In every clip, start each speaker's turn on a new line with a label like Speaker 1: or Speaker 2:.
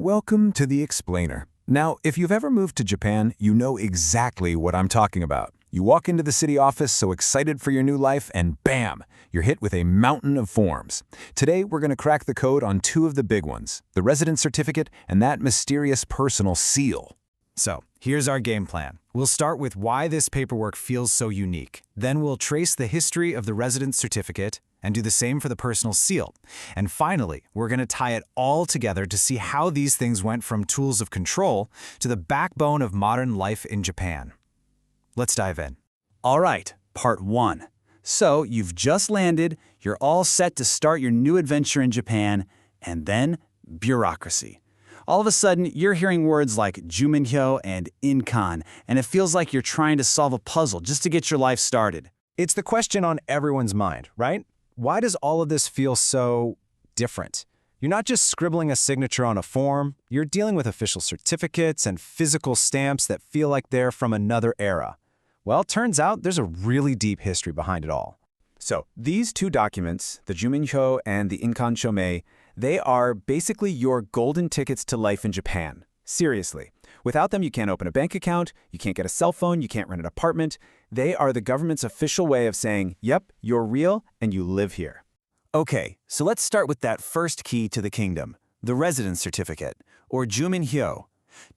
Speaker 1: Welcome to the Explainer. Now, if you've ever moved to Japan, you know exactly what I'm talking about. You walk into the city office so excited for your new life, and bam, you're hit with a mountain of forms. Today, we're going to crack the code on two of the big ones, the residence certificate and that mysterious personal seal.
Speaker 2: So, here's our game plan. We'll start with why this paperwork feels so unique. Then we'll trace the history of the residence certificate and do the same for the personal seal. And finally, we're going to tie it all together to see how these things went from tools of control to the backbone of modern life in Japan. Let's dive in.
Speaker 3: All right, part one. So, you've just landed, you're all set to start your new adventure in Japan, and then bureaucracy. All of a sudden, you're hearing words like Juminhyo and Inkan, and it feels like you're trying to solve a puzzle just to get your life started.
Speaker 2: It's the question on everyone's mind, right? Why does all of this feel so different? You're not just scribbling a signature on a form, you're dealing with official certificates and physical stamps that feel like they're from another era. Well, turns out there's a really deep history behind it all. So, these two documents, the Juminhyo and the Inkan Shomei, they are basically your golden tickets to life in Japan. Seriously. Without them, you can't open a bank account, you can't get a cell phone, you can't rent an apartment. They are the government's official way of saying, yep, you're real and you live here.
Speaker 3: Okay, so let's start with that first key to the kingdom, the residence certificate, or Juminhyo.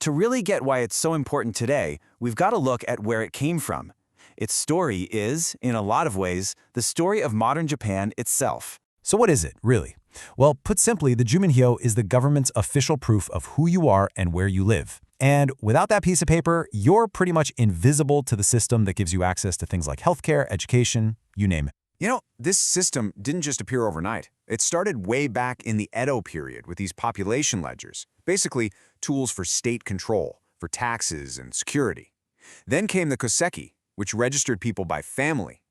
Speaker 3: To really get why it's so important today, we've got to look at where it came from. Its story is, in a lot of ways, the story of modern Japan itself.
Speaker 1: So what is it, really? Well, put simply, the Juminhyo is the government's official proof of who you are and where you live. And without that piece of paper, you're pretty much invisible to the system that gives you access to things like healthcare, education, you name it.
Speaker 4: You know, this system didn't just appear overnight. It started way back in the Edo period with these population ledgers, basically tools for state control, for taxes and security. Then came the koseki, which registered people by family.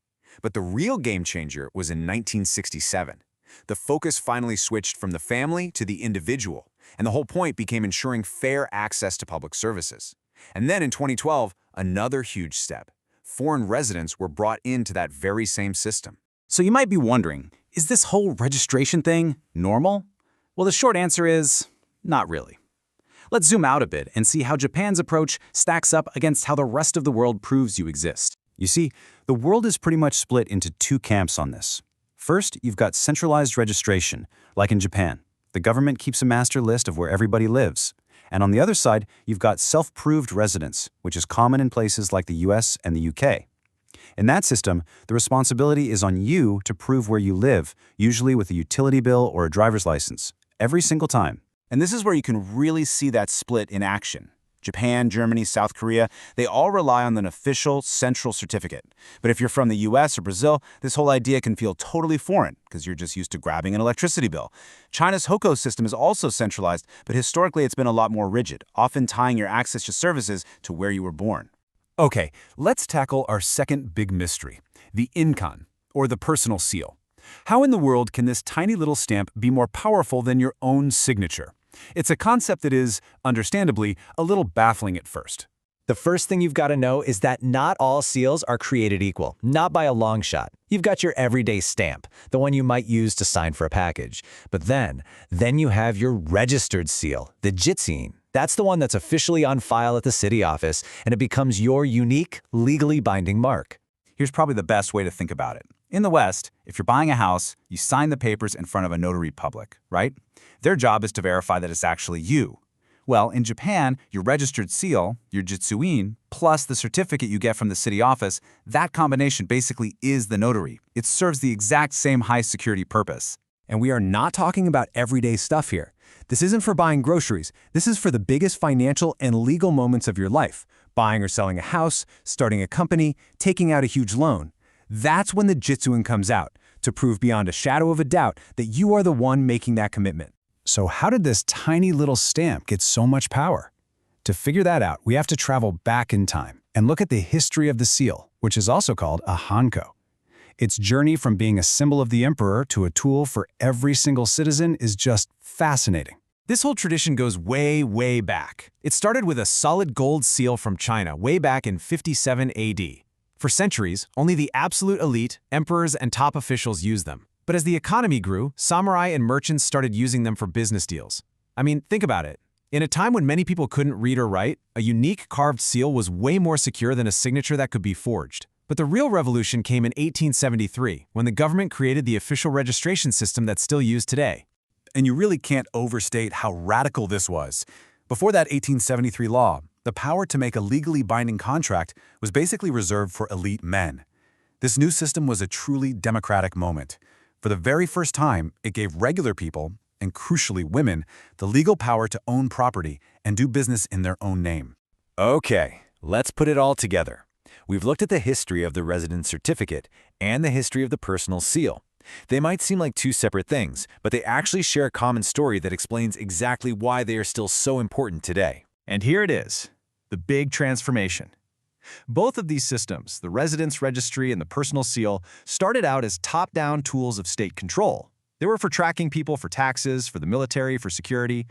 Speaker 4: But the real game changer was in 1967. The focus finally switched from the family to the individual, and the whole point became ensuring fair access to public services. And then in 2012, another huge step. Foreign residents were brought into that very same system.
Speaker 3: So you might be wondering, is this whole registration thing normal? Well, the short answer is, not really. Let's zoom out a bit and see how Japan's approach stacks up against how the rest of the world proves you exist. You see, the world is pretty much split into two camps on this. First, you've got centralized registration, like in Japan. The government keeps a master list of where everybody lives. And on the other side, you've got self-proved residence, which is common in places like the US and the UK. In that system, the responsibility is on you to prove where you live, usually with a utility bill or a driver's license, every single time. And this is where you can really see that split in action. Japan, Germany, South Korea, they all rely on an official central certificate. But if you're from the US or Brazil, this whole idea can feel totally foreign because you're just used to grabbing an electricity bill. China's Hanko system is also centralized, but historically it's been a lot more rigid, often tying your access to services to where you were born.
Speaker 1: Okay, let's tackle our second big mystery, the Inkan, or the personal seal. How in the world can this tiny little stamp be more powerful than your own signature? It's a concept that is, understandably, a little baffling at first.
Speaker 2: The first thing you've got to know is that not all seals are created equal, not by a long shot. You've got your everyday stamp, the one you might use to sign for a package. But then you have your registered seal, the jitsuin. That's the one that's officially on file at the city office, and it becomes your unique, legally binding mark.
Speaker 3: Here's probably the best way to think about it. In the West, if you're buying a house, you sign the papers in front of a notary public, right? Their job is to verify that it's actually you. Well, in Japan, your registered seal, your jitsuin, plus the certificate you get from the city office, that combination basically is the notary. It serves the exact same high-security purpose.
Speaker 5: And we are not talking about everyday stuff here. This isn't for buying groceries. This is for the biggest financial and legal moments of your life. Buying or selling a house, starting a company, taking out a huge loan. That's when the jitsuin comes out, to prove beyond a shadow of a doubt that you are the one making that commitment. So how did this tiny little stamp get so much power? To figure that out, we have to travel back in time and look at the history of the seal, which is also called a Hanko. Its journey from being a symbol of the emperor to a tool for every single citizen is just fascinating.
Speaker 2: This whole tradition goes way, way back. It started with a solid gold seal from China way back in 57 AD. For centuries, only the absolute elite, emperors, and top officials used them. But as the economy grew, samurai and merchants started using them for business deals. I mean, think about it.
Speaker 1: In a time when many people couldn't read or write, a unique carved seal was way more secure than a signature that could be forged. But the real revolution came in 1873, when the government created the official registration system that's still used today.
Speaker 5: And you really can't overstate how radical this was. Before that 1873 law, the power to make a legally binding contract was basically reserved for elite men. This new system was a truly democratic moment. For the very first time, it gave regular people, and crucially women, the legal power to own property and do business in their own name.
Speaker 1: Okay, let's put it all together. We've looked at the history of the residence certificate and the history of the personal seal. They might seem like two separate things, but they actually share a common story that explains exactly why they are still so important today.
Speaker 6: And here it is, the big transformation. Both of these systems, the residence registry and the personal seal, started out as top-down tools of state control. They were for tracking people for taxes, for the military, for security.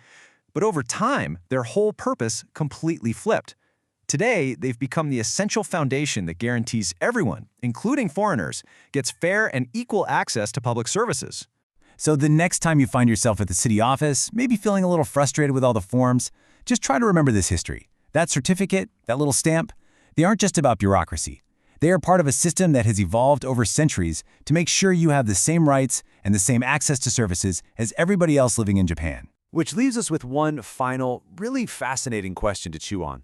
Speaker 6: But over time, their whole purpose completely flipped. Today, they've become the essential foundation that guarantees everyone, including foreigners, gets fair and equal access to public services.
Speaker 5: So the next time you find yourself at the city office, maybe feeling a little frustrated with all the forms, just try to remember this history. That certificate, that little stamp, they aren't just about bureaucracy. They are part of a system that has evolved over centuries to make sure you have the same rights and the same access to services as everybody else living in Japan.
Speaker 1: Which leaves us with one final, really fascinating question to chew on.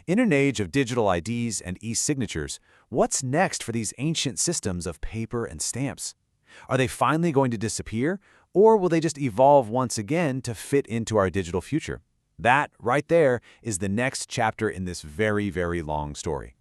Speaker 1: In an age of digital IDs and e-signatures, what's next for these ancient systems of paper and stamps? Are they finally going to disappear, or will they just evolve once again to fit into our digital future? That, right there, is the next chapter in this very, very long story.